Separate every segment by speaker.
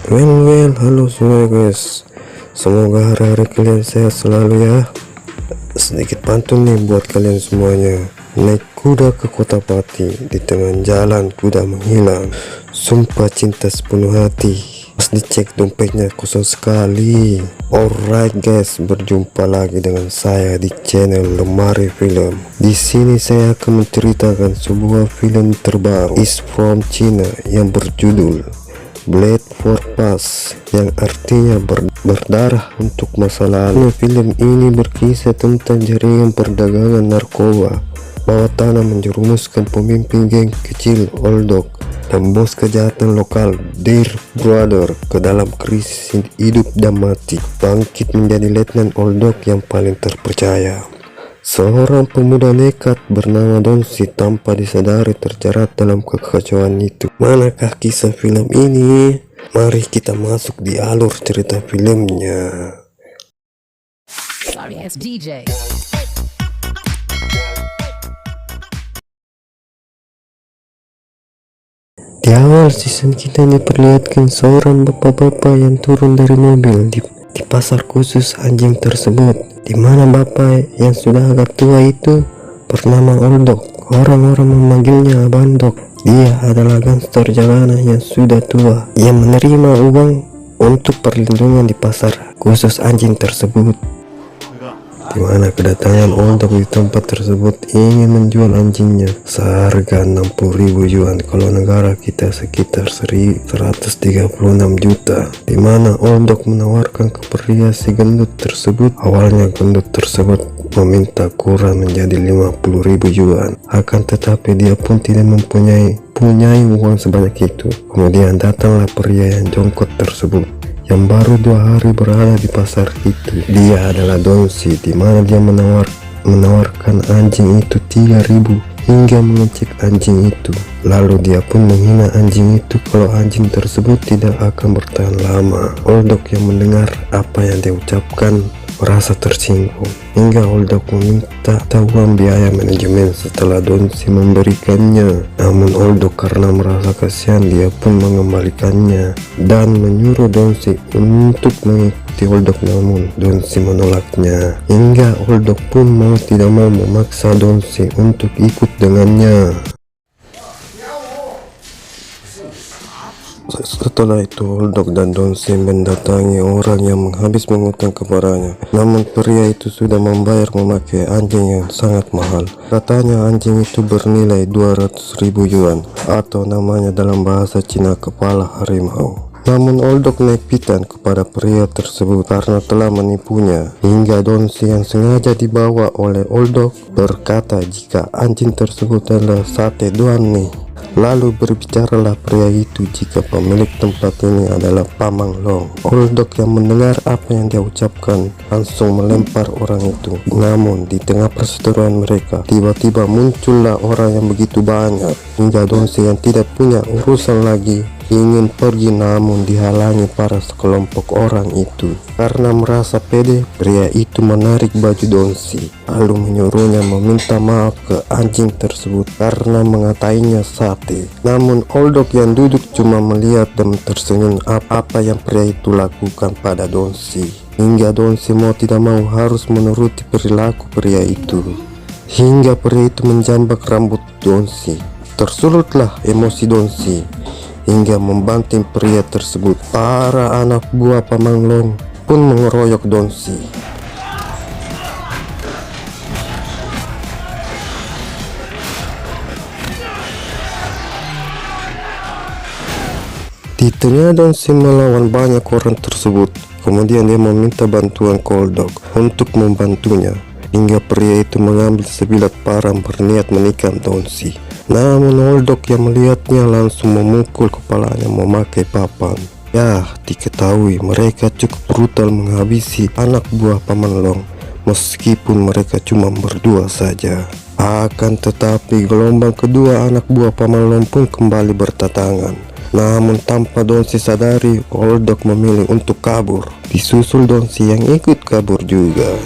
Speaker 1: Halo semua guys. Semoga hari-hari kalian sehat selalu ya. Sedikit pantun nih buat kalian semuanya. Naik kuda ke kota Pati, di tengah jalan kuda menghilang. Sumpah cinta sepenuh hati, pas dicek dompetnya kosong sekali. Alright guys, berjumpa lagi dengan saya di channel Lemari Film. Di sini saya akan menceritakan sebuah film terbaru, is from China, yang berjudul Blood for Past, yang artinya berdarah untuk masa lalu. Film ini berkisah tentang jaringan perdagangan narkoba bawah tanah menjerumuskan pemimpin geng kecil Old Dog dan bos kejahatan lokal Dear Brother ke dalam krisis hidup dan mati, bangkit menjadi Letnan Old Dog yang paling terpercaya. Seorang pemuda nekat bernama Donsi tanpa disadari terjerat dalam kekacauan itu. Manakah kisah film ini? Mari kita masuk di alur cerita filmnya.
Speaker 2: Sorry, it's DJ.
Speaker 1: Di awal season kita diperlihatkan seorang bapak-bapak yang turun dari mobil di pasar khusus anjing tersebut, di mana bapak yang sudah agak tua itu bernama Old Dog. Orang-orang memanggilnya Abang Dog. Dia adalah gangster jalanan yang sudah tua yang menerima uang untuk perlindungan di pasar khusus anjing tersebut, di mana kedatangan Old Dog di tempat tersebut ingin menjual anjingnya seharga 60.000 yuan, kalau negara kita sekitar 136 juta, di mana Old Dog menawarkan ke pria si gendut tersebut. Awalnya gendut tersebut meminta kurang menjadi 50.000 yuan, akan tetapi dia pun tidak mempunyai uang sebanyak itu. Kemudian datanglah pria yang jongkok tersebut yang baru 2 hari berada di pasar itu. Dia adalah Donsi, di mana dia menawarkan anjing itu 3.000 hingga mengecek anjing itu. Lalu dia pun menghina anjing itu kalau anjing tersebut tidak akan bertahan lama. Old Dog yang mendengar apa yang dia ucapkan merasa tersinggung hingga Old Dog meminta uang biaya manajemen setelah Donsi memberikannya. Namun Old Dog karena merasa kasihan, dia pun mengembalikannya dan menyuruh Donsi untuk mengikuti Old Dog, namun Donsi menolaknya hingga Old Dog pun mau tidak mau memaksa Donsi untuk ikut dengannya. Setelah itu Old Dog dan Donsi mendatangi orang yang habis mengutang kepadanya, namun pria itu sudah membayar memakai anjing yang sangat mahal. Katanya anjing itu bernilai 200.000 yuan, atau namanya dalam bahasa Cina kepala harimau. Namun Old Dog naik pitan kepada pria tersebut karena telah menipunya, hingga Donsi yang sengaja dibawa oleh Old Dog berkata jika anjing tersebut adalah sate Duan nih. Lalu berbicaralah pria itu jika pemilik tempat ini adalah Pamang Long. Old Dog yang mendengar apa yang dia ucapkan langsung melempar orang itu. Namun di tengah perseteruan mereka tiba-tiba muncullah orang yang begitu banyak, hingga Donsi yang tidak punya urusan lagi ingin pergi, namun dihalangi para sekelompok orang itu. Karena merasa pede, pria itu menarik baju Donsi lalu menyuruhnya meminta maaf ke anjing tersebut karena mengatainya sate. Namun Old Dog yang duduk cuma melihat dan tersenyum apa yang pria itu lakukan pada Donsi, hingga Donsi mau tidak mau harus menuruti perilaku pria itu, hingga pria itu menjambak rambut Donsi. Tersulutlah emosi Donsi hingga membanting pria tersebut. Para anak buah Pamang Long pun mengeroyok Donsi. Di tengah Donsi melawan banyak orang tersebut, kemudian dia meminta bantuan ke Old Dog untuk membantunya, hingga pria itu mengambil sebilah parang berniat menikam Donsi. Namun Old Dog yang melihatnya langsung memukul kepalanya memakai papan. Ya, diketahui mereka cukup brutal menghabisi anak buah Paman Long, meskipun mereka cuma berdua saja. Akan tetapi gelombang kedua anak buah Paman Long pun kembali bertatangan. Namun tanpa Donsi sadari, Old Dog memilih untuk kabur, disusul Donsi yang ikut kabur juga.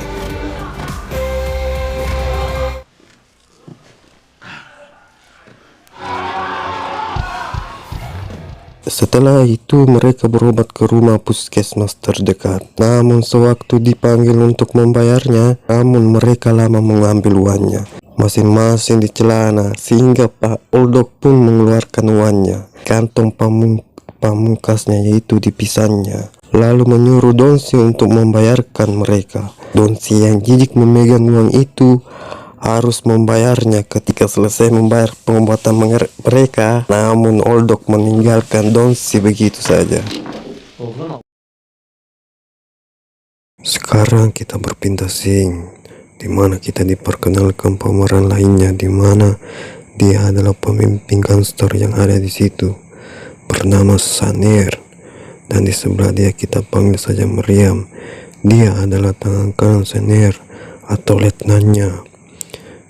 Speaker 1: Setelah itu mereka berobat ke rumah puskesmas terdekat. Namun sewaktu dipanggil untuk membayarnya, namun mereka lama mengambil uangnya masing-masing di celana, sehingga Pak Oldok pun mengeluarkan uangnya. Kantong pamungkasnya yaitu dipisahnya, lalu menyuruh Donsi untuk membayarkan mereka. Donsi yang jijik memegang uang itu harus membayarnya. Ketika selesai membayar pengobatan mereka, namun Oldok meninggalkan Donsi begitu saja. Sekarang kita berpindah scene, di mana kita diperkenalkan pemeran lainnya, di mana dia adalah pemimpin gangster yang ada di situ, bernama Sanir, dan di sebelah dia kita panggil saja Meriam. Dia adalah tangan kanan Sanir atau letnannya,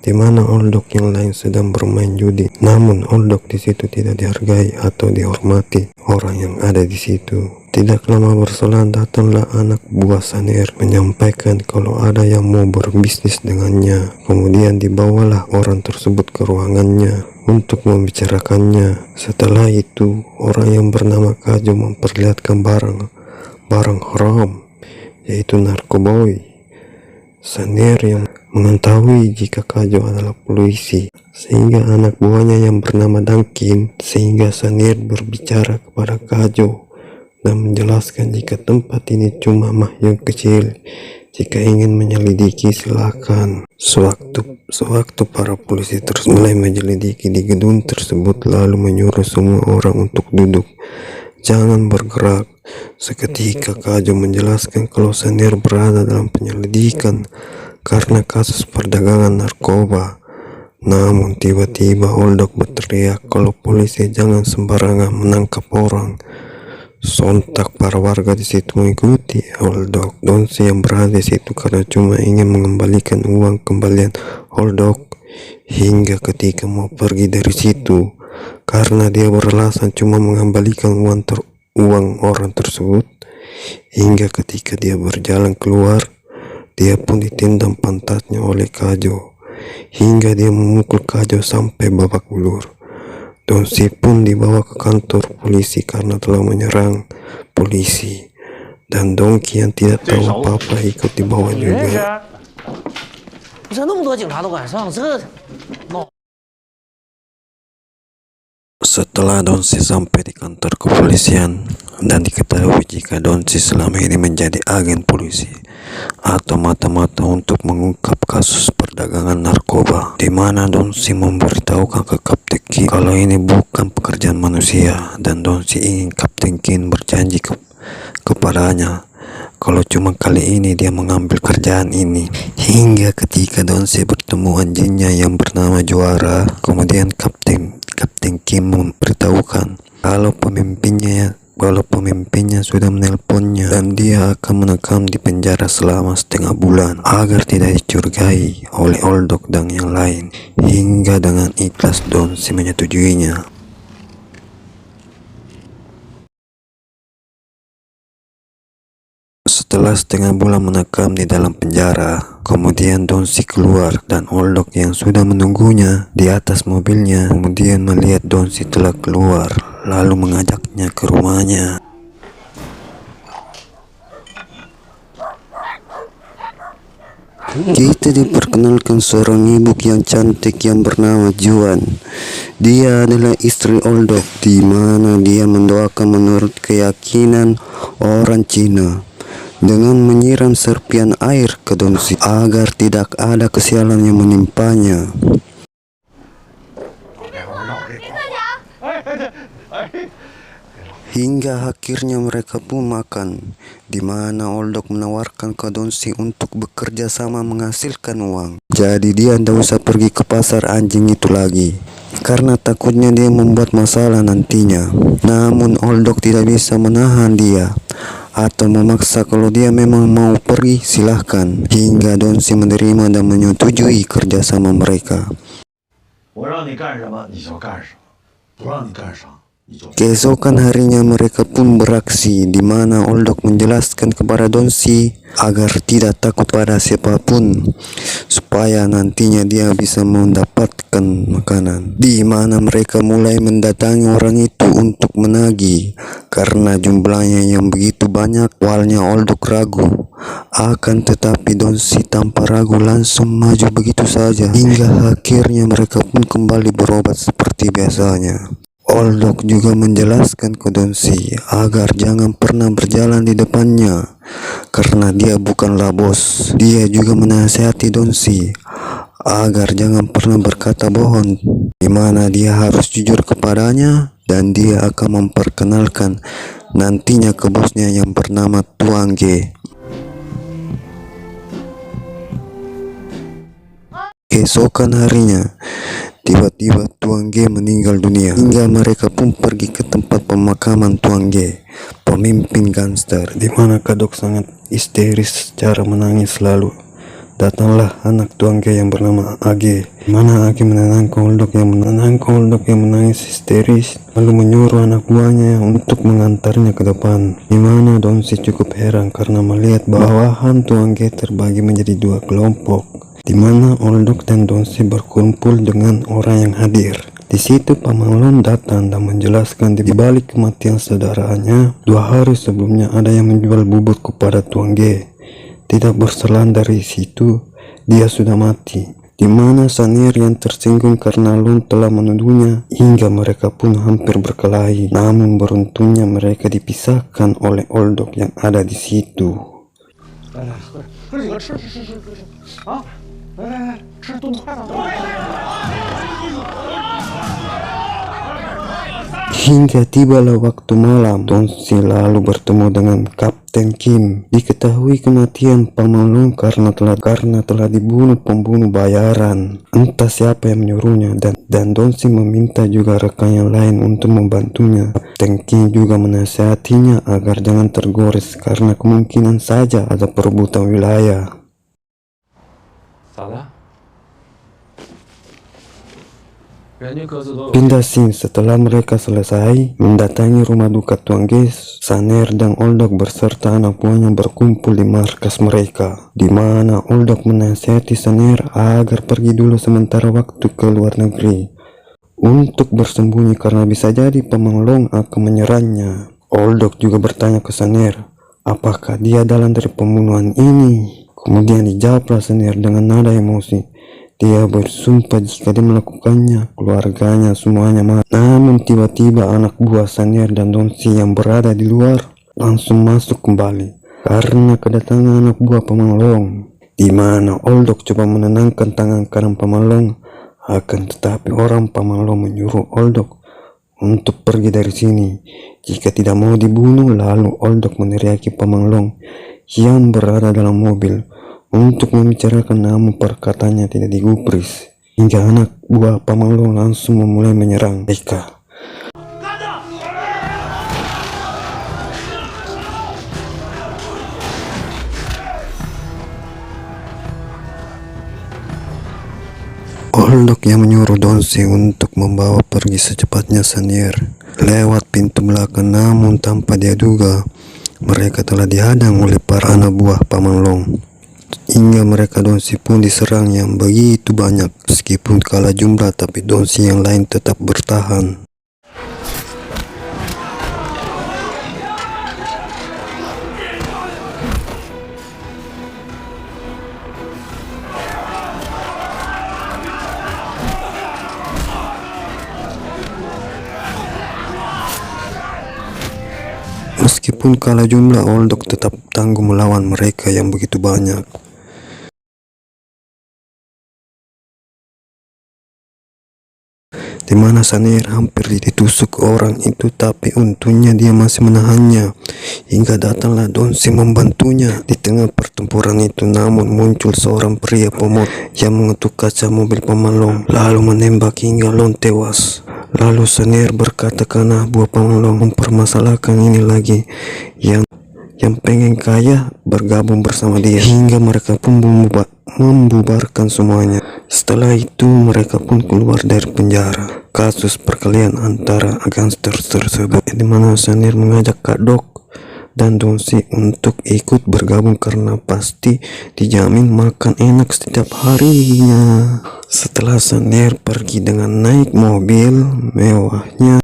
Speaker 1: di mana Oldok yang lain sedang bermain judi. Namun Oldok di situ tidak dihargai atau dihormati orang yang ada di situ. Tidak lama berselang datanglah anak buah Sanir menyampaikan kalau ada yang mau berbisnis dengannya. Kemudian dibawalah orang tersebut ke ruangannya untuk membicarakannya. Setelah itu orang yang bernama Kajo memperlihatkan barang haram, yaitu narkoboy. Sanir yang mengetahui jika Kajo adalah polisi, sehingga anak buahnya yang bernama Dangkin, sehingga Sanir berbicara kepada Kajo dan menjelaskan jika tempat ini cuma mahyung kecil, jika ingin menyelidiki silakan. Sewaktu para polisi terus mulai menyelidiki di gedung tersebut, lalu menyuruh semua orang untuk duduk, jangan bergerak. Seketika Kajo menjelaskan kalau Sanir berada dalam penyelidikan karena kasus perdagangan narkoba. Namun tiba-tiba Oldok berteriak kalau polisi jangan sembarangan menangkap orang. Sontak para warga di situ mengikuti Oldok. Donsi yang berada di situ karena cuma ingin mengembalikan uang kembalian Oldok. Hingga ketika mau pergi dari situ, karena dia beralasan cuma mengembalikan uang orang tersebut, hingga ketika dia berjalan keluar, dia pun ditendang pantatnya oleh Kajo, hingga dia memukul Kajo sampai babak belur. Donsi pun dibawa ke kantor polisi karena telah menyerang polisi, dan Dongki yang tidak tahu apa-apa ikut dibawa juga. Setelah Donsi sampai di kantor kepolisian dan diketahui jika Donsi selama ini menjadi agen polisi atau mata-mata untuk mengungkap kasus perdagangan narkoba, di mana Donsi memberitahukan ke Kapten Kin kalau ini bukan pekerjaan manusia, dan Donsi ingin Kapten Kin berjanji kepadanya kalau cuma kali ini dia mengambil kerjaan ini. Hingga ketika Donsi bertemu anjingnya yang bernama Juara, kemudian Kapten Kim memberitahukan kalau pemimpinnya sudah menelponnya dan dia akan menekam di penjara selama setengah bulan agar tidak dicurigai oleh Oldok dan yang lain. Hingga dengan ikhlas Donsi menyetujuinya. Setelah setengah bulan menekam di dalam penjara, kemudian Donsi keluar dan Oldok yang sudah menunggunya di atas mobilnya kemudian melihat Donsi telah keluar, lalu mengajaknya ke rumahnya. Kita diperkenalkan seorang ibu yang cantik yang bernama Juan. Dia adalah istri Oldok, di mana dia mendoakan menurut keyakinan orang Cina dengan menyiram serpian air ke Donsi agar tidak ada kesialan yang menimpanya. Hingga akhirnya mereka pun makan, di mana Oldok menawarkan ke Donsi untuk bekerja sama menghasilkan uang. Jadi dia tidak usah pergi ke pasar anjing itu lagi, karena takutnya dia membuat masalah nantinya. Namun Oldok tidak bisa menahan dia atau memaksa kalau dia memang mau pergi silahkan, hingga Donsi menerima dan menyetujui kerjasama mereka.
Speaker 3: 我让你干什么你就干什么，不让你干啥
Speaker 1: Keesokan harinya mereka pun beraksi, di mana Oldok menjelaskan kepada Donsi agar tidak takut pada siapapun, supaya nantinya dia bisa mendapatkan makanan. Di mana mereka mulai mendatangi orang itu untuk menagih, karena jumlahnya yang begitu banyak. Awalnya Oldok ragu, akan tetapi Donsi tanpa ragu langsung maju begitu saja, hingga akhirnya mereka pun kembali berobat seperti biasanya. Oldok juga menjelaskan ke Donsi agar jangan pernah berjalan di depannya, karena dia bukanlah bos. Dia juga menasihati Donsi agar jangan pernah berkata bohong, di mana dia harus jujur kepadanya, dan dia akan memperkenalkan nantinya ke bosnya yang bernama Tuan G. Keesokan harinya, tiba-tiba Tuan G meninggal dunia, hingga mereka pun pergi ke tempat pemakaman Tuan G, pemimpin gangster, di mana Kadok sangat histeris secara menangis selalu. Datanglah anak Tuan G yang bernama AG, di mana AG menenangkan Oldok yang menangis histeris, lalu menyuruh anak buahnya untuk mengantarnya ke depan, di mana Donsi cukup heran karena melihat bawahan Tuan G terbagi menjadi dua kelompok, di mana Oldok dan Donsi berkumpul dengan orang yang hadir. Di situ Paman Lon datang dan menjelaskan di balik kematian saudaranya 2 hari sebelumnya ada yang menjual bubur kepada Tuan G. Tidak berselang dari situ dia sudah mati, di mana Sanir yang tersinggung karena Lon telah menuduhnya, hingga mereka pun hampir berkelahi. Namun beruntungnya mereka dipisahkan oleh Oldok yang ada di situ. Hingga tibalah waktu malam, Donsi lalu bertemu dengan Kapten Kim. Diketahui kematian Paman Lon karena telah dibunuh pembunuh bayaran. Entah siapa yang menyuruhnya, dan Donsi meminta juga rekan yang lain untuk membantunya. Kapten Kim juga menasihatinya agar jangan tergores karena kemungkinan saja ada perebutan wilayah.
Speaker 3: Salah?
Speaker 1: Pindah scene setelah mereka selesai mendatangi rumah duka Tuan G. Saner dan Oldok berserta anak buahnya berkumpul di markas mereka, di mana Oldok menasihati Saner agar pergi dulu sementara waktu ke luar negeri untuk bersembunyi karena bisa jadi Paman Long akan menyerangnya. Oldok juga bertanya ke Saner apakah dia dalam dari pembunuhan ini. Kemudian dijawablah Saner dengan nada emosi. Dia bersumpah jika dia melakukannya, keluarganya semuanya mati. Namun tiba-tiba anak buah Saner dan Donsi yang berada di luar langsung masuk kembali karena kedatangan anak buah Paman Long, di mana Oldok coba menenangkan tangan kanan Paman Long. Akan tetapi orang Paman Long menyuruh Oldok untuk pergi dari sini jika tidak mau dibunuh. Lalu Oldok meneriaki Paman Long yang berada dalam mobil untuk membicarakan, namun perkataannya tidak digubris, hingga anak buah Paman Long langsung memulai menyerang mereka. Oldok yang menyuruh Donsi untuk membawa pergi secepatnya Sanir lewat pintu belakang, namun tanpa dia duga mereka telah dihadang oleh para anak buah Paman Long, hingga mereka Donsi pun diserang yang begitu banyak. Meskipun kalah jumlah, tapi Donsi yang lain tetap bertahan. Meskipun kalah jumlah, Oldok tetap tangguh melawan mereka yang begitu banyak. Di mana Sanir hampir ditusuk orang itu, tapi untungnya dia masih menahannya, hingga datanglah Donsi membantunya. Di tengah pertempuran itu namun muncul seorang pria pemot yang mengetuk kaca mobil Paman Long lalu menembak hingga Long tewas. Lalu Sanir berkata karena buah Paman Long mempermasalahkan ini lagi yang pengen kaya bergabung bersama dia, hingga mereka pun membubarkan semuanya. Setelah itu mereka pun keluar dari penjara. Kasus perkelahian antara gangster tersebut, di mana Sanir mengajak Kak Dok dan Donsi untuk ikut bergabung karena pasti dijamin makan enak setiap harinya. Setelah Sanir pergi dengan naik mobil mewahnya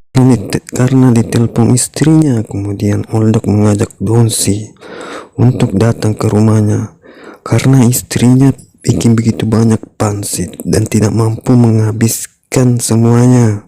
Speaker 1: karena ditelepon istrinya, kemudian Oldok mengajak Donsi untuk datang ke rumahnya karena istrinya bikin begitu banyak pangsit dan tidak mampu menghabiskan semuanya.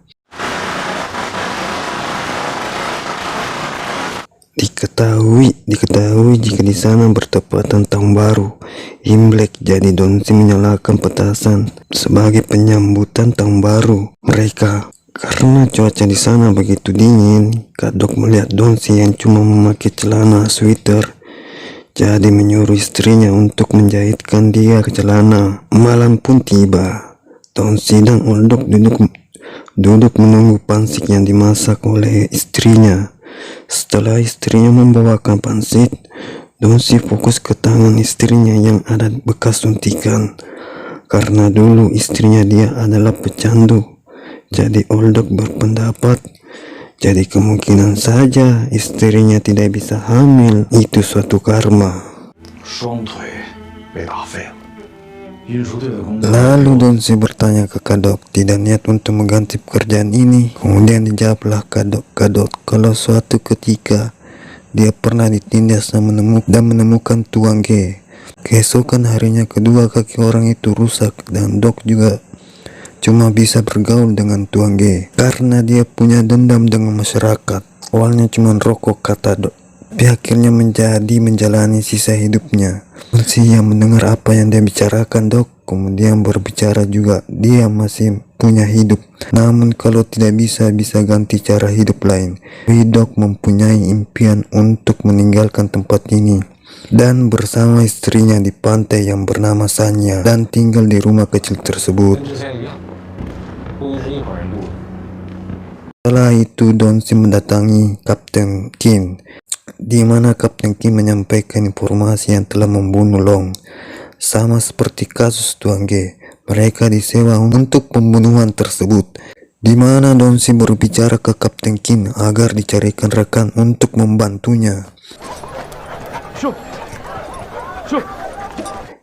Speaker 1: Diketahui jika di sana bertepatan tahun baru Imlek, jadi Donsi menyalakan petasan sebagai penyambutan tahun baru mereka. Karena cuaca di sana begitu dingin, Kak Dok melihat Donsi yang cuma memakai celana sweater, jadi menyuruh istrinya untuk menjahitkan dia ke celana. Malam pun tiba. Donsi dan Oldok duduk menunggu pangsit yang dimasak oleh istrinya. Setelah istrinya membawakan pangsit, Donsi fokus ke tangan istrinya yang ada bekas suntikan. Karena dulu istrinya dia adalah pecandu, jadi Oldok berpendapat jadi kemungkinan saja istrinya tidak bisa hamil, itu suatu karma. Lalu Donsi bertanya ke Kak Dok, tidak niat untuk mengganti pekerjaan ini. Kemudian dijawablah Kak Dok kalau suatu ketika dia pernah ditindas dan menemukan tuang G. Keesokan harinya kedua kaki orang itu rusak dan Dok juga cuma bisa bergaul dengan tuang G karena dia punya dendam dengan masyarakat. Awalnya cuma rokok, kata Dok, tapi akhirnya menjalani sisa hidupnya. Donsi yang mendengar apa yang dia bicarakan Dok, kemudian berbicara juga dia masih punya hidup, namun kalau tidak bisa ganti cara hidup lain. Dok mempunyai impian untuk meninggalkan tempat ini dan bersama istrinya di pantai yang bernama Sanya dan tinggal di rumah kecil tersebut. Setelah itu Donsi mendatangi Kapten Kin, di mana Kapten Kin menyampaikan informasi yang telah membunuh Long. Sama seperti kasus Tuan G, mereka disewa untuk pembunuhan tersebut, di mana Donsi berbicara ke Kapten Kin agar dicarikan rekan untuk membantunya.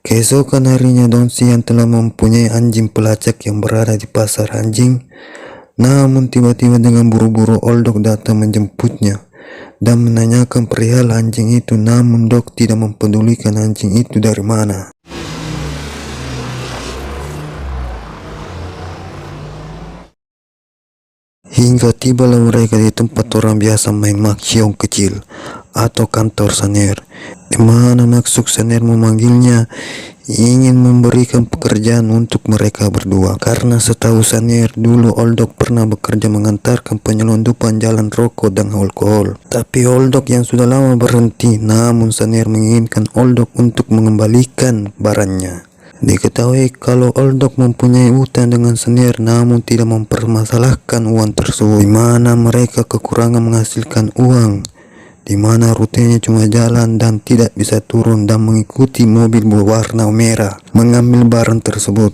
Speaker 1: Keesokan harinya Donsi yang telah mempunyai anjing pelacak yang berada di pasar anjing, namun tiba-tiba dengan buru-buru Oldok datang menjemputnya dan menanyakan perihal anjing itu, namun Dok tidak mempedulikan anjing itu dari mana. Hingga tibalah mereka di tempat orang biasa main mahjong kecil atau kantor Sanir, di mana maksud Sanir memanggilnya ingin memberikan pekerjaan untuk mereka berdua. Karena setahu Sanir dulu Oldok pernah bekerja mengantarkan penyelundupan jalan rokok dan alkohol. Tapi Oldok yang sudah lama berhenti, namun Sanir menginginkan Oldok untuk mengembalikan barangnya. Diketahui kalau Oldok mempunyai utang dengan Sanir, namun tidak mempermasalahkan uang tersebut, di mana mereka kekurangan menghasilkan uang, di mana rutenya cuma jalan dan tidak bisa turun dan mengikuti mobil berwarna merah mengambil barang tersebut.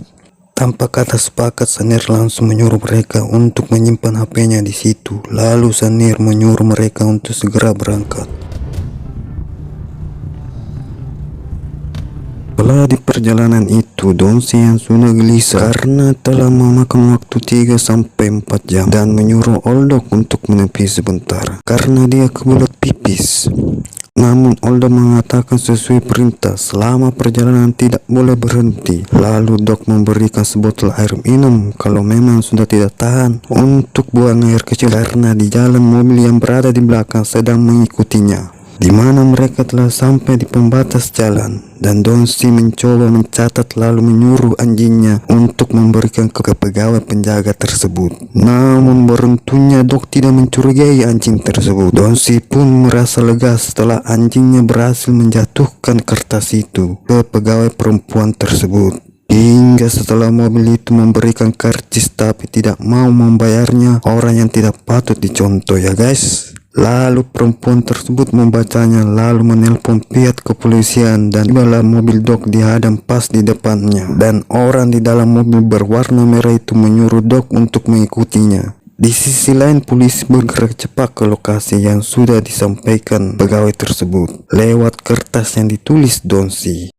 Speaker 1: Tanpa kata sepakat, Sanir langsung menyuruh mereka untuk menyimpan HP-nya di situ. Lalu Sanir menyuruh mereka untuk segera berangkat. Setelah di perjalanan itu, Donsi yang sudah gelisah karena telah memakan waktu 3-4 jam dan menyuruh Oldok untuk menepi sebentar karena dia kebelet pipis. Namun Oldok mengatakan sesuai perintah selama perjalanan tidak boleh berhenti. Lalu Dok memberikan sebotol air minum kalau memang sudah tidak tahan untuk buang air kecil karena di jalan mobil yang berada di belakang sedang mengikutinya, di mana mereka telah sampai di pembatas jalan dan Donsi mencoba mencatat lalu menyuruh anjingnya untuk memberikan ke pegawai penjaga tersebut. Namun beruntungnya Dok tidak mencurigai anjing tersebut. Donsi pun merasa lega setelah anjingnya berhasil menjatuhkan kertas itu ke pegawai perempuan tersebut. Hingga setelah mobil itu memberikan karcis tapi tidak mau membayarnya, orang yang tidak patut dicontoh ya guys. Lalu perempuan tersebut membacanya lalu menelpon pihak kepolisian dan tibalah mobil Dok dihadang pas di depannya. Dan orang di dalam mobil berwarna merah itu menyuruh Dok untuk mengikutinya. Di sisi lain polisi bergerak cepat ke lokasi yang sudah disampaikan pegawai tersebut lewat kertas yang ditulis Donsi.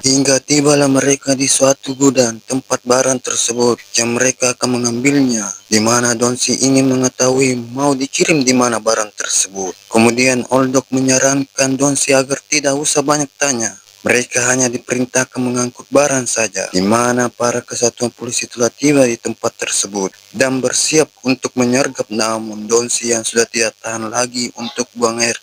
Speaker 1: Hingga tibalah mereka di suatu gudang tempat barang tersebut yang mereka akan mengambilnya, di mana Donsi ingin mengetahui mau dikirim di mana barang tersebut. Kemudian Oldok menyarankan Donsi agar tidak usah banyak tanya. Mereka hanya diperintahkan mengangkut barang saja, di mana para kesatuan polisi telah tiba di tempat tersebut dan bersiap untuk menyergap. Namun Donsi yang sudah tidak tahan lagi untuk buang air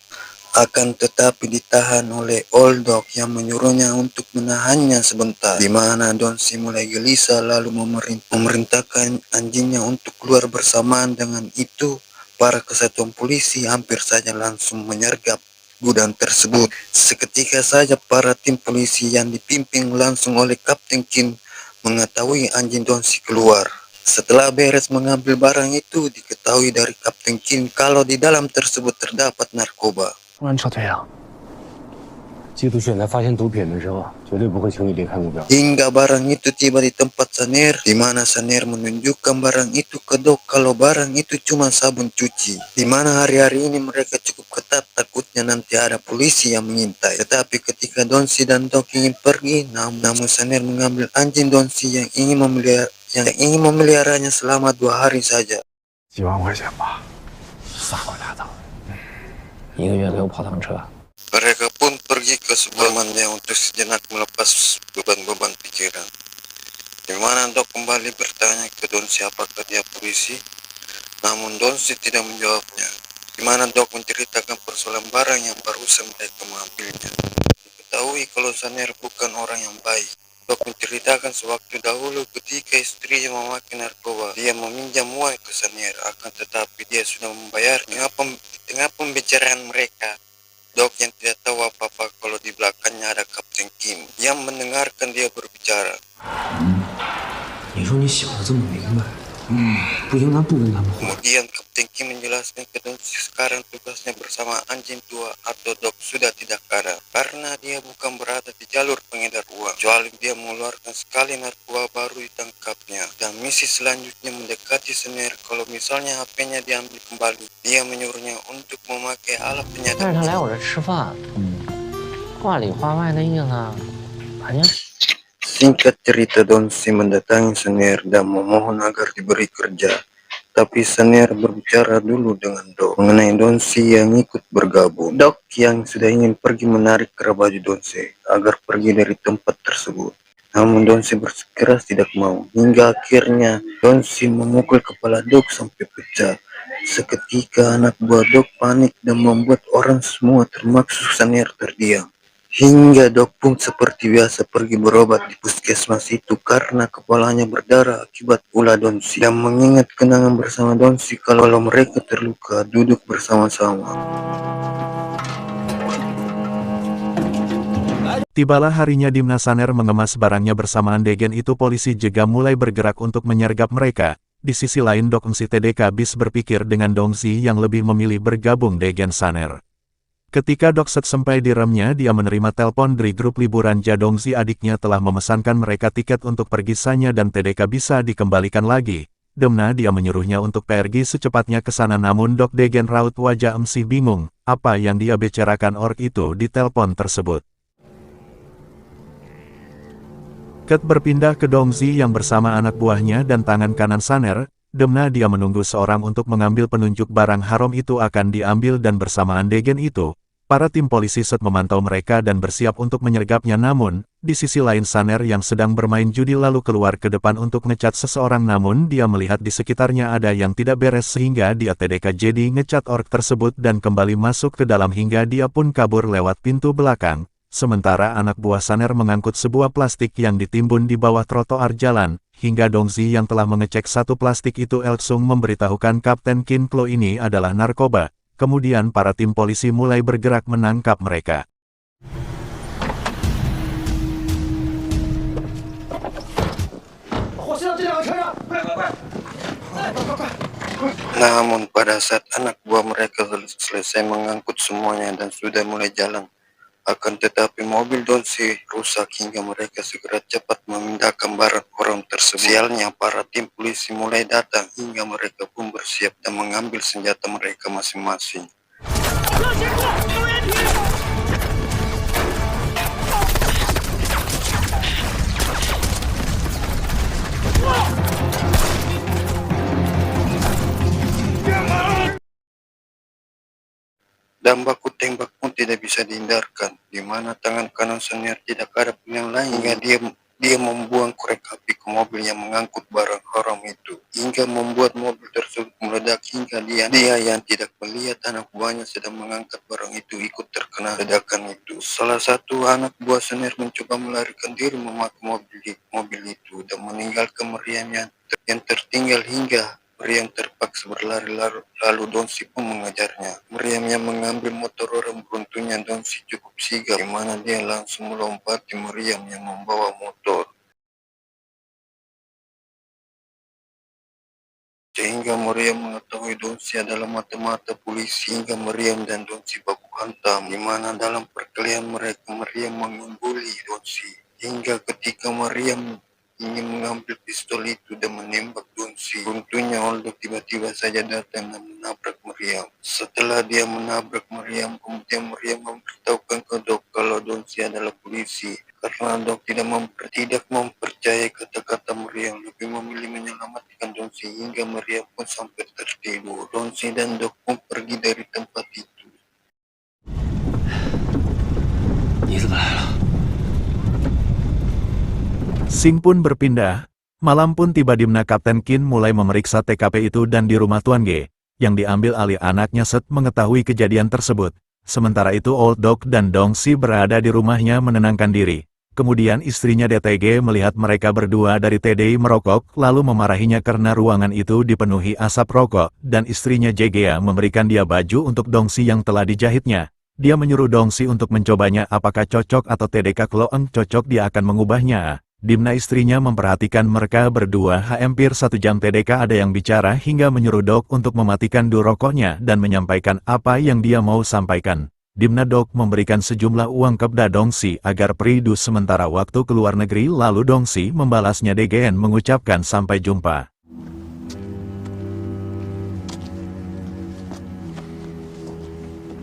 Speaker 1: akan tetapi ditahan oleh Oldok yang menyuruhnya untuk menahannya sebentar, di mana Donsi mulai gelisah lalu memerintahkan anjingnya untuk keluar. Bersamaan dengan itu para kesatuan polisi hampir saja langsung menyergap gudang tersebut. Seketika saja para tim polisi yang dipimpin langsung oleh Kapten Kim mengetahui anjing Donsi keluar. Setelah beres mengambil barang itu, diketahui dari Kapten Kim kalau di dalam tersebut terdapat narkoba.
Speaker 3: 突然撤退啊！缉毒犬在发现毒品的时候，绝对不会轻易离开目标。
Speaker 1: Hingga barang itu tiba di tempat Saner, di mana Saner menunjukkan barang itu ke Dok kalau barang itu cuma sabun cuci. Di mana hari-hari ini mereka cukup ketat, takutnya nanti ada polisi yang mengintai. Tetapi ketika Donsi dan Dok ingin pergi, namun Saner mengambil anjing Donsi yang ingin memeliharanya selama 2 hari saja.
Speaker 3: 几万块钱吧，撒回来的。1个月给我跑趟车。
Speaker 1: Mereka pun pergi ke sebuah temannya untuk sejenak melepas beban-beban pikiran. Di mana Dok kembali bertanya ke Donsi apakah dia polisi, namun Donsi tidak menjawabnya. Di mana Dok menceritakan persoalan barang yang barusan mereka mengambilnya. Diketahui kalau Saner bukan orang yang baik. Dok menceritakan sewaktu dahulu ketika istrinya memakai narkoba, dia meminjam uang ke Saner, akan tetapi dia sudah membayar. Di tengah pembicaraan mereka, Dok yang tidak tahu apa-apa kalau di belakangnya ada Kapten Kim yang mendengarkan dia berbicara.
Speaker 3: 你说你想的这么明白，不行，咱不跟他们混。
Speaker 1: Kemudian Kapten Kim menjelaskan ke Donsi sekarang tugasnya bersama anjing tua atau Dok sudah tidak ada, karena dia bukan berada di jalur pengedar uang, kecuali dia mengeluarkan sekali narkoba baru ditangkapnya. Dan misi selanjutnya mendekati Saner. Kalau misalnya HP-nya diambil kembali, dia menyuruhnya untuk memakai alat
Speaker 3: 但
Speaker 1: penyadap.
Speaker 3: 是他来我这吃饭，话里话外的意思，好像
Speaker 1: Singkat cerita, Donsi mendatangi Saner dan memohon agar diberi kerja. Tapi Saner berbicara dulu dengan Dok mengenai Donsi yang ikut bergabung. Dok yang sudah ingin pergi menarik kera baju Donsi agar pergi dari tempat tersebut. Namun Donsi bersikeras tidak mau. Hingga akhirnya Donsi memukul kepala Dok sampai pecah. Seketika anak buah Dok panik dan membuat orang semua termasuk Saner terdiam. Hingga Dok pun seperti biasa pergi berobat di puskesmas itu karena kepalanya berdarah akibat ulah Donsi. Dan mengingat kenangan bersama Donsi kalau mereka terluka duduk bersama-sama.
Speaker 4: Tibalah harinya dimna Saner mengemas barangnya bersamaan Degen itu polisi juga mulai bergerak untuk menyergap mereka. Di sisi lain Dok Msi TDK bis berpikir dengan Dongsi yang lebih memilih bergabung Degen Saner. Ketika Dok Set sampai di remnya dia menerima telepon dari grup liburan Jadongsi adiknya telah memesankan mereka tiket untuk pergi sanya dan TDK bisa dikembalikan lagi. Demna dia menyuruhnya untuk pergi secepatnya ke sana namun Dok Degen raut wajah Msi bingung, apa yang dia bicarakan ork itu di telepon tersebut. Ket berpindah ke Dongsi yang bersama anak buahnya dan tangan kanan Saner, Demna dia menunggu seorang untuk mengambil penunjuk barang haram itu akan diambil dan bersamaan Degen itu. Para tim polisi set memantau mereka dan bersiap untuk menyergapnya namun, di sisi lain Saner yang sedang bermain judi lalu keluar ke depan untuk ngecat seseorang namun dia melihat di sekitarnya ada yang tidak beres sehingga dia TDK jadi ngecat ork tersebut dan kembali masuk ke dalam hingga dia pun kabur lewat pintu belakang. Sementara anak buah Saner mengangkut sebuah plastik yang ditimbun di bawah trotoar jalan, hingga Dongsi yang telah mengecek satu plastik itu langsung memberitahukan Kapten Kin Klo ini adalah narkoba. Kemudian para tim polisi mulai bergerak menangkap mereka.
Speaker 1: Namun pada saat anak buah mereka selesai mengangkut semuanya dan sudah mulai jalan, akan tetapi mobil Donsi rusak hingga mereka segera cepat memindahkan barang orang tersebut. Sialnya para tim polisi mulai datang hingga mereka pun bersiap dan mengambil senjata mereka masing-masing. Dan baku tembak pun tidak bisa dihindarkan, di mana tangan kanan senior tidak ada pilihan lain hingga dia membuang korek api ke mobil yang mengangkut barang haram itu, hingga membuat mobil tersebut meledak hingga dia yang tidak melihat anak buahnya sedang mengangkat barang itu ikut terkena ledakan itu. Salah satu anak buah senior mencoba melarikan diri memakai mobil itu dan meninggalkan meriam yang tertinggal hingga Meriam terpaksa berlari lalu Donsi pun mengejarnya. Meriam yang mengambil motor orang, beruntungnya Donsi cukup sigap di mana dia langsung melompati Meriam yang membawa motor. Sehingga Meriam mengetahui Donsi adalah mata-mata polisi hingga Meriam dan Donsi baku hantam, di mana dalam perkelahian mereka Meriam mengungguli Donsi hingga ketika Meriam ingin mengambil pistol itu dan menembak Donsi. Untungnya Oldok tiba-tiba saja datang dan menabrak Meriam. Setelah dia menabrak Meriam, kemudian Meriam memberitahukan ke Dok kalau Donsi adalah polisi. Karena Dok tidak mempercayai kata-kata Meriam, lebih memilih menyelamatkan Donsi hingga Meriam pun sampai tertidur. Donsi dan Dok pun pergi dari tempat itu.
Speaker 3: 你怎么来了？
Speaker 4: Sing pun berpindah. Malam pun tiba di mana Kapten Kin mulai memeriksa TKP itu dan di rumah Tuan G, yang diambil alih anaknya Set mengetahui kejadian tersebut. Sementara itu Old Dog dan Dong Si berada di rumahnya menenangkan diri. Kemudian istrinya DTG melihat mereka berdua dari TDI merokok lalu memarahinya karena ruangan itu dipenuhi asap rokok dan istrinya JGA memberikan dia baju untuk Dong Si yang telah dijahitnya. Dia menyuruh Dong Si untuk mencobanya apakah cocok atau TDK kalau cocok dia akan mengubahnya. Dimna istrinya memperhatikan mereka berdua hampir 1 jam TDK ada yang bicara hingga menyuruh Dok untuk mematikan rokoknya dan menyampaikan apa yang dia mau sampaikan. Dimna Dok memberikan sejumlah uang kepada Dongsi agar pergi sementara waktu ke luar negeri lalu Dongsi membalasnya DGN mengucapkan sampai jumpa.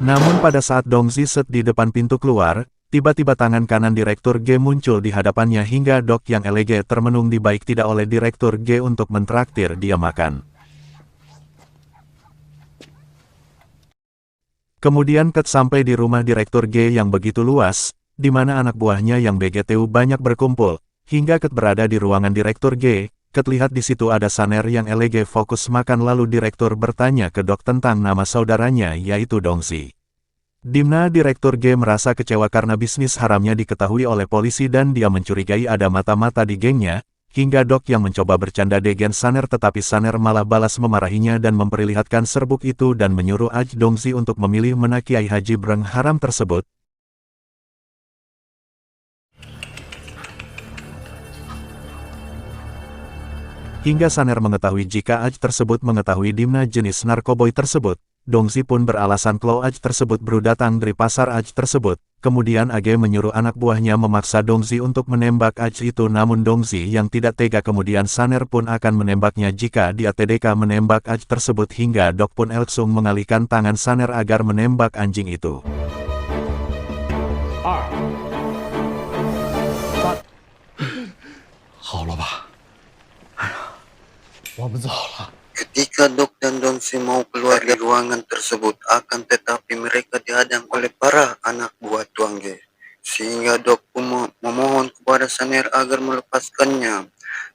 Speaker 4: Namun pada saat Dongsi set di depan pintu keluar, tiba-tiba tangan kanan Direktur G muncul di hadapannya hingga Dok yang elege termenung dibaik tidak oleh Direktur G untuk mentraktir dia makan. Kemudian Ket sampai di rumah Direktur G yang begitu luas, di mana anak buahnya yang BGTU banyak berkumpul, hingga Ket berada di ruangan Direktur G. Ket lihat di situ ada Saner yang elege fokus makan lalu Direktur bertanya ke Dok tentang nama saudaranya yaitu Dongsi. Dimna Direktur G merasa kecewa karena bisnis haramnya diketahui oleh polisi dan dia mencurigai ada mata-mata di gengnya, hingga Dok yang mencoba bercanda degen Saner tetapi Saner malah balas memarahinya dan memperlihatkan serbuk itu dan menyuruh Aj Dongsi untuk memilih mana Kiai Haji Breng haram tersebut. Hingga Saner mengetahui jika Aj tersebut mengetahui Dimna jenis narkoboy tersebut. Dongsi pun beralasan kalau Aj tersebut baru datang dari pasar Aj tersebut. Kemudian Age menyuruh anak buahnya memaksa Dongsi untuk menembak Aj itu namun Dongsi yang tidak tega kemudian Saner pun akan menembaknya jika dia TDK menembak Aj tersebut hingga Dok pun langsung mengalihkan tangan Saner agar menembak anjing itu.
Speaker 1: Ketika Dok dan Dongsi mau keluar dari ruangan tersebut, akan tetapi mereka dihadang oleh para anak buah Tuan G. Sehingga Dok pun memohon kepada Saner agar melepaskannya.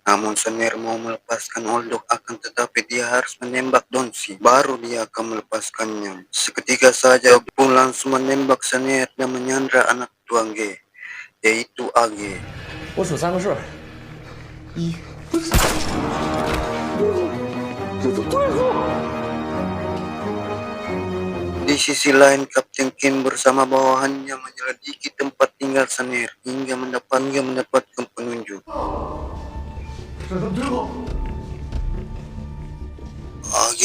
Speaker 1: Namun Saner mau melepaskan Oldok akan tetapi dia harus menembak Dongsi, baru dia akan melepaskannya. Seketika saja Dok pun langsung menembak Saner dan menyandra anak Tuan G, yaitu AG.
Speaker 3: 我数3个数，1。
Speaker 1: Di sisi lain, Kapten Kim bersama bawahannya menyelidiki tempat tinggal Saner hingga mendapatkan petunjuk. Age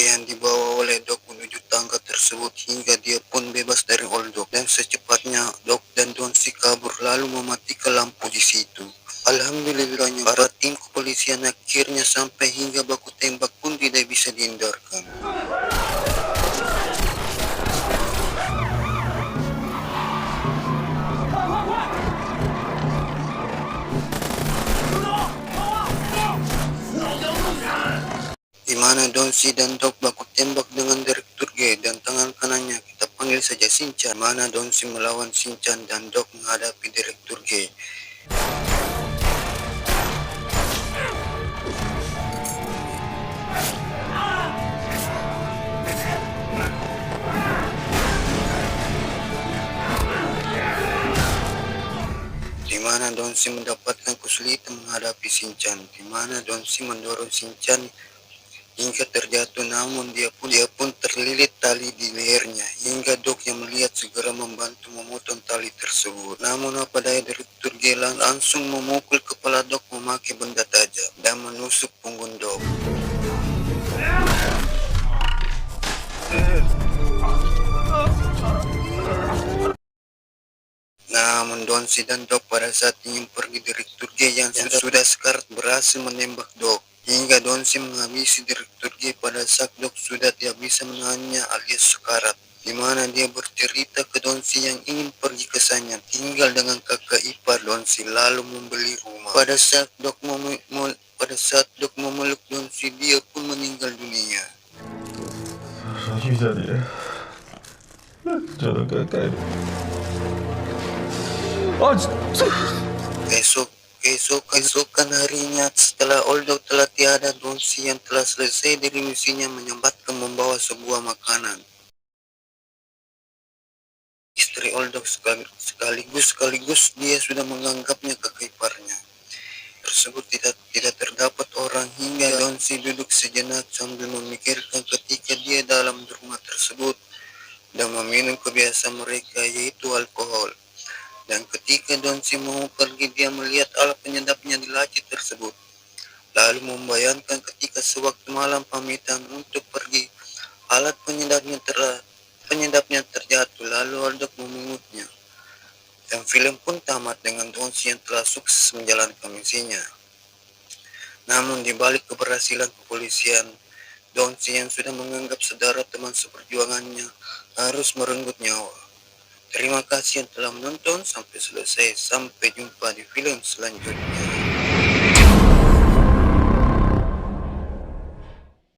Speaker 1: yang dibawa oleh Dok menuju tangga tersebut hingga dia pun bebas dari Oldok, dan secepatnya Dok dan Donsi kabur lalu mematikan lampu di situ. Alhamdulillahnya para tim kepolisian akhirnya sampai hingga baku tembak pun tidak bisa dihindarkan. Di mana Donsi dan Dok baku tembak dengan Direktur G dan tangan kanannya kita panggil saja Shinchan, mana Donsi melawan Shinchan dan Dok menghadapi Direktur G. Di mana Donsi mendapatkan kesulitan menghadapi Shinchan, di mana Donsi mendorong Shinchan hingga terjatuh, namun dia pun terlilit tali di lehernya hingga Dok yang melihat segera membantu memotong tali tersebut. Namun apa daya Direktur G langsung memukul kepala Dok memakai benda tajam dan menusuk punggung Dok. Namun Donsi dan Dok pada saat ingin pergi, Direktur G yang sudah sekarat berhasil menembak Dok hingga Donsi menghabisi Direktur G pada saat Dok sudah tidak bisa menahannya alias sekarat, di mana dia bercerita ke Donsi yang ingin pergi ke sana tinggal dengan kakak ipar Donsi lalu membeli rumah. Pada saat Dok memeluk Donsi, dia pun meninggal dunia.
Speaker 5: 遇见你，真的该改。啊，这。
Speaker 1: Keesokan harinya setelah Oldok telah tiada, Donsi yang telah selesai dari misinya menyempatkan membawa sebuah makanan. Istri Oldok sekaligus dia sudah menganggapnya kakak iparnya. Tersebut tidak terdapat orang hingga Donsi duduk sejenak sambil memikirkan ketika dia dalam rumah tersebut dan meminum kebiasaan mereka yaitu alkohol. Dan ketika Donsi mau pergi, dia melihat alat penyedapnya di laci tersebut. Lalu membayangkan ketika sewaktu malam pamitan untuk pergi, alat penyedapnya terjatuh lalu Oldok memungutnya. Dan film pun tamat dengan Donsi yang telah sukses menjalankan misinya. Namun di balik keberhasilan kepolisian, Donsi yang sudah menganggap saudara teman seperjuangannya harus merenggut nyawa. Terima kasih yang telah menonton sampai selesai. Sampai jumpa di film selanjutnya.